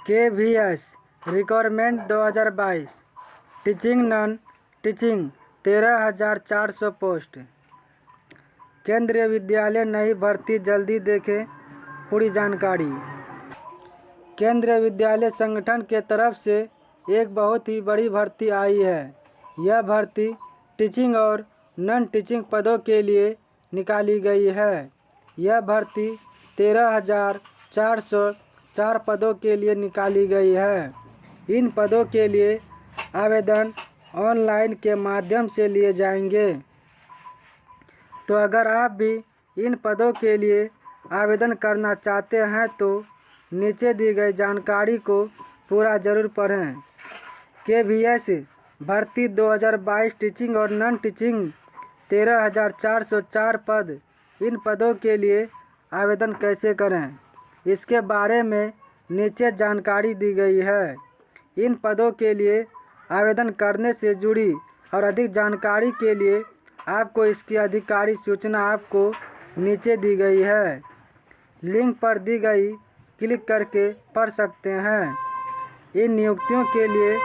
KVS requirement 2022 teaching non teaching 13,400 post. केंद्रीय विद्यालय नई भर्ती जल्दी देखें पूरी जानकारी। केंद्रीय विद्यालय संगठन के तरफ से एक बहुत ही बड़ी भर्ती आई है। यह भर्ती टीचिंग और नॉन टीचिंग पदों के लिए निकाली गई है। यह भर्ती 13,404 पदों के लिए निकाली गई है। इन पदों के लिए आवेदन ऑनलाइन के माध्यम से लिए जाएंगे। तो अगर आप भी इन पदों के लिए आवेदन करना चाहते हैं तो नीचे दी गई जानकारी को पूरा ज़रूर पढ़ें। KVS भर्ती 2022 टीचिंग और नॉन टीचिंग 13,404 पद। इन पदों के लिए आवेदन कैसे करें, इसके बारे में नीचे जानकारी दी गई है। इन पदों के लिए आवेदन करने से जुड़ी और अधिक जानकारी के लिए आपको इसकी आधिकारिक सूचना आपको नीचे दी गई है। लिंक पर दी गई क्लिक करके पढ़ सकते हैं। इन नियुक्तियों के लिए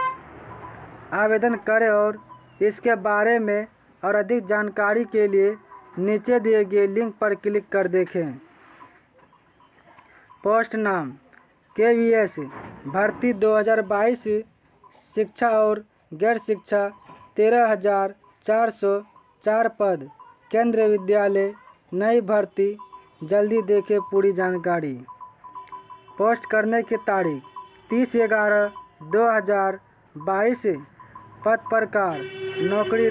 आवेदन करें और इसके बारे में और अधिक जानकारी के लिए नीचे दिए गए लिंक पर क्लिक कर देखें। पोस्ट नाम KVS भर्ती 2022 शिक्षा और गैर शिक्षा 13,404 पद। केंद्रीय विद्यालय नई भर्ती जल्दी देखें पूरी जानकारी। पोस्ट करने की तारीख 30/11/2022। पद प्रकार नौकरी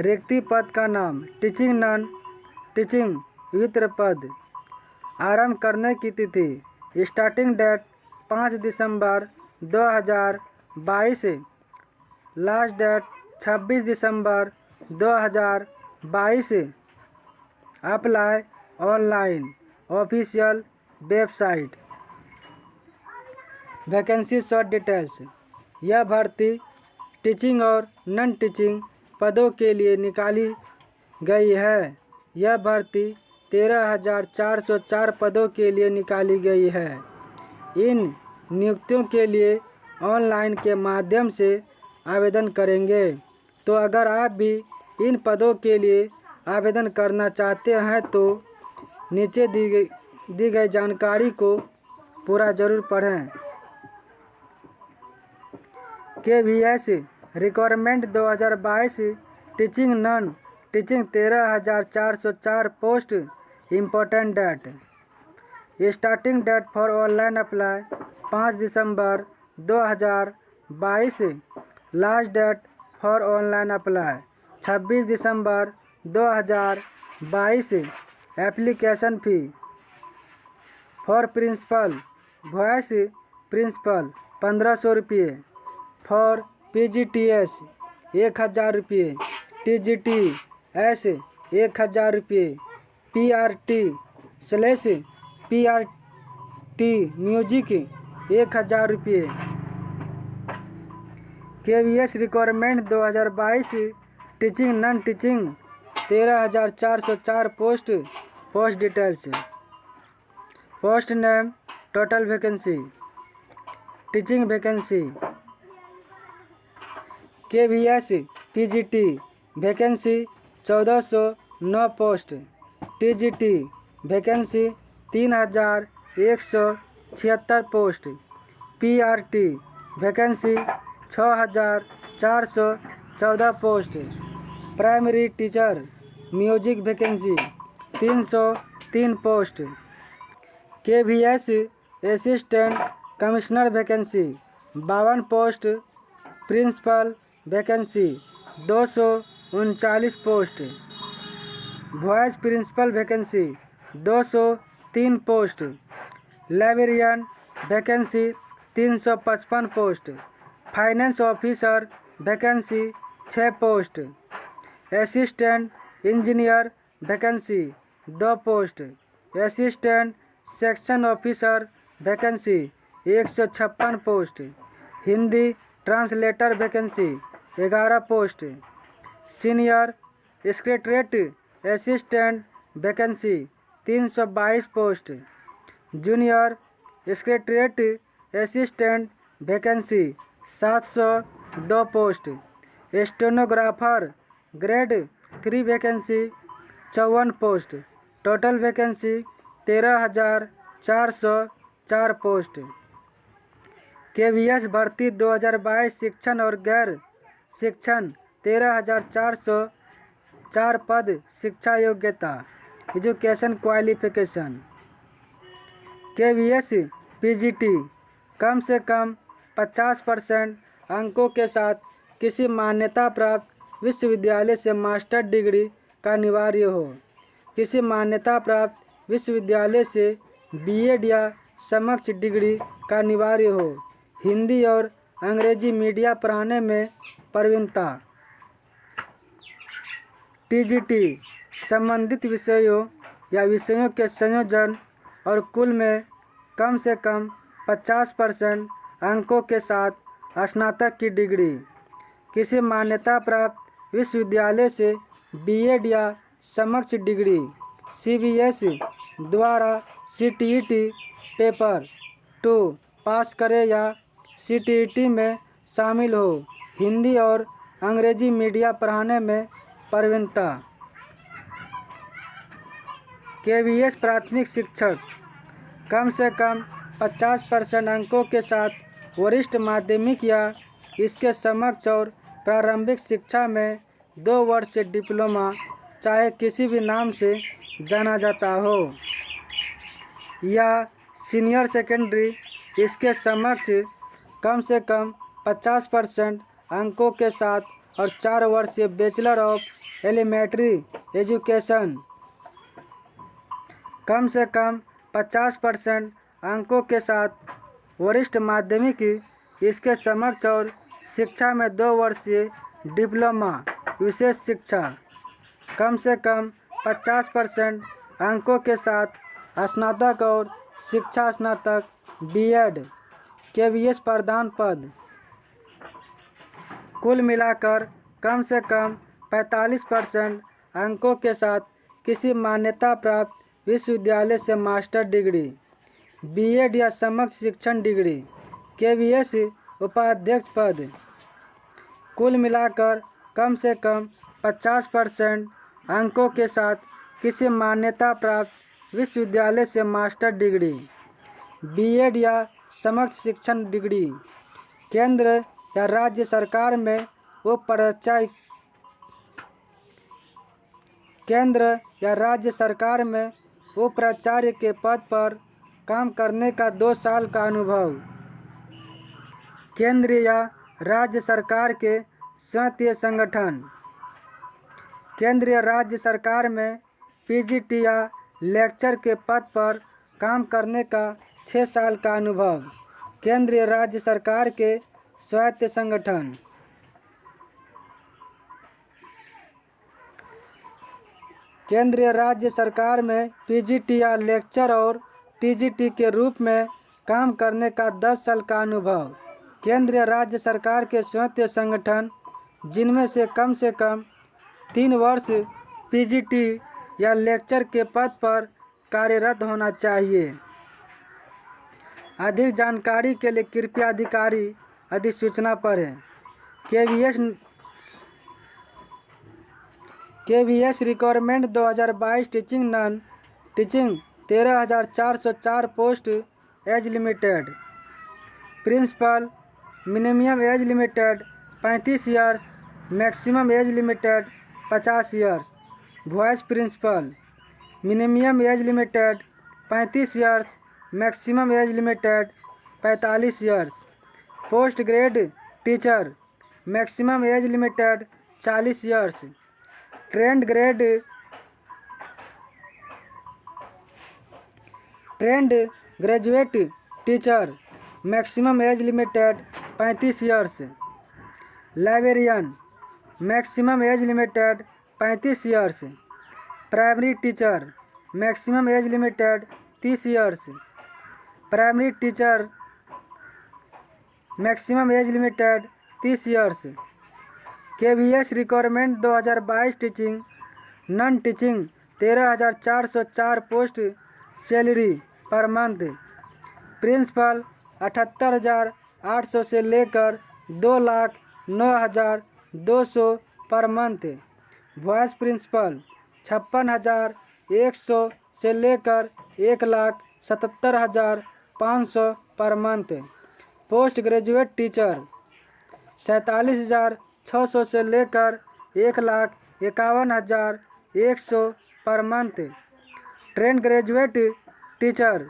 रिक्ति पद का नाम टीचिंग नॉन टीचिंग वितरण पद। आरंभ करने की तिथि स्टार्टिंग डेट 5 दिसंबर 2022। लास्ट डेट 26 दिसंबर 2022। Apply online official website. Vacancy short details. यह भर्ती टीचिंग और नॉन टीचिंग पदों के लिए निकाली गई है। यह भर्ती 13,404 पदों के लिए निकाली गई है। इन नियुक्तियों के लिए ऑनलाइन के माध्यम से आवेदन करेंगे। तो अगर आप भी इन पदों के लिए आवेदन करना चाहते हैं तो नीचे दी गई जानकारी को पूरा ज़रूर पढ़ें। KVS requirement 2022 teaching non teaching 13,404 post. Important date. Starting date for online apply 5 दिसंबर 2022। Last date for online apply 26 दिसंबर 2022। Application fee for principal vice principal 1500 रुपये। फॉर PGTS 1,000 रुपये। TGTS 1,000 रुपये। PRT/PRT म्यूजिक 1,000 रुपये। KVS requirement 2022 teaching non teaching 13,404 post. Post details. Post name total vacancy. Teaching vacancy KVS PGT vacancy 1,409 post. TGT vacancy 3,176 post. PRT vacancy 6,414 post. Primary teacher music vacancy 303 post. KVS assistant commissioner vacancy 52 post. Principal vacancy 239 post. Vice principal vacancy 203 post. Librarian vacancy 355 post. Finance officer vacancy 6 post. Assistant engineer vacancy 2 post. Assistant section officer vacancy 156 post. Hindi translator vacancy 11 post. Senior secretariat assistant vacancy 322 post. Junior secretariat assistant vacancy 702 post. Stenographer grade 3 vacancy 54 post. Total vacancy 13,404 post. KVS भर्ती 2022 शिक्षण और गैर शिक्षण 13,404 पद। शिक्षा योग्यता education qualification. KVS PGT कम से कम 50% अंकों के साथ किसी मान्यता प्राप्त विश्वविद्यालय से मास्टर डिग्री का अनिवार्य हो। किसी मान्यता प्राप्त विश्वविद्यालय से B.Ed या समकक्ष डिग्री का अनिवार्य हो। हिंदी और अंग्रेजी मीडिया पढ़ाने में प्रवीणता। TGT संबंधित विषयों या विषयों के संयोजन और कुल में कम से कम 50% अंकों के साथ स्नातक की डिग्री। किसी मान्यता प्राप्त विश्वविद्यालय से B.Ed या समकक्ष डिग्री। CBS द्वारा CTET पेपर 2 पास करे या CTET में शामिल हो। हिंदी और अंग्रेजी मीडिया पढ़ाने में प्रवीणता। KVS प्राथमिक शिक्षक कम से कम 50% अंकों के साथ वरिष्ठ माध्यमिक या इसके समकक्ष और प्रारंभिक शिक्षा में 2 वर्ष से डिप्लोमा चाहे किसी भी नाम से जाना जाता हो या सीनियर सेकेंडरी इसके समकक्ष कम से कम 50% अंकों के साथ और 4 वर्षीय बैचलर ऑफ एलिमेंट्री एजुकेशन कम से कम 50% अंकों के साथ वरिष्ठ माध्यमिक इसके समकक्ष और शिक्षा में 2 वर्षीय डिप्लोमा विशेष शिक्षा कम से कम 50% अंकों के साथ स्नातक और शिक्षा स्नातक B.Ed। KVS प्रधान पद कुल मिलाकर कम से कम 45% अंकों के साथ किसी मान्यता प्राप्त विश्वविद्यालय से मास्टर डिग्री B.Ed या समकक्ष शिक्षण डिग्री। KVS उपाध्यक्ष पद कुल मिलाकर कम से कम 50% अंकों के साथ किसी मान्यता प्राप्त विश्वविद्यालय से मास्टर डिग्री B.Ed या समकक्ष शिक्षण डिग्री। केंद्र या राज्य सरकार में उपाचार्य के पद पर काम करने का 2 साल का अनुभव। केंद्र या राज्य सरकार के स्वयं संगठन। केंद्र या राज्य सरकार में PGT या लेक्चर के पद पर काम करने का 6 साल का अनुभव। केंद्र या राज्य सरकार के स्वायत्त संगठन। केंद्र या राज्य सरकार में PGT या लेक्चर और TGT के रूप में काम करने का 10 साल का अनुभव। केंद्र या राज्य सरकार के स्वायत्त संगठन जिनमें से कम 3 वर्ष PGT या लेक्चर के पद पर कार्यरत होना चाहिए। अधिक जानकारी के लिए कृपया अधिकारी अधिसूचना पढ़ें। KVS requirement 2022 teaching non teaching 13,404 post age limited. Principal minimum age limited 35 years, maximum age limited 50 years. Vice principal minimum age limited 35 years, maximum age limited 45 years. Post grade teacher maximum age limited 40 years. Trained graduate teacher maximum age limited 35 years. Librarian maximum age limited 35 years. Primary teacher maximum age limited 30 years. Primary teacher maximum age limited 30 years. KVS requirement 2022 teaching non teaching 13,404 post salary पर month principal 78,800 से लेकर 2,09,200 per month. Vice principal 56,100 से लेकर 1,77,500 per month. Post graduate teacher 47,600 से लेकर 1,51,100 per month. Trend graduate teacher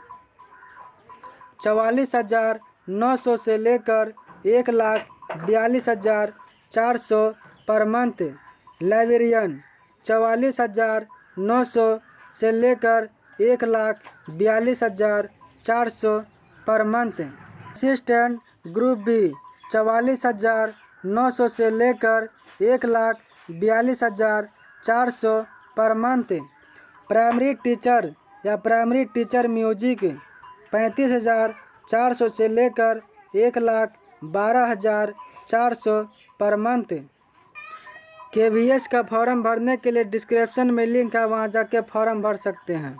44,900 से लेकर 1,42,400 per month. Librarian 44,900 से लेकर 1,42,400 per month. Assistant group B 44,900 से लेकर 1,42,400 पर मंथ। प्राइमरी टीचर या प्राइमरी टीचर म्यूजिक 35,400 से लेकर 1,12,400 पर मंथ। KVS का फॉर्म भरने के लिए डिस्क्रिप्शन में लिंक है, वहाँ जाके फॉर्म भर सकते हैं।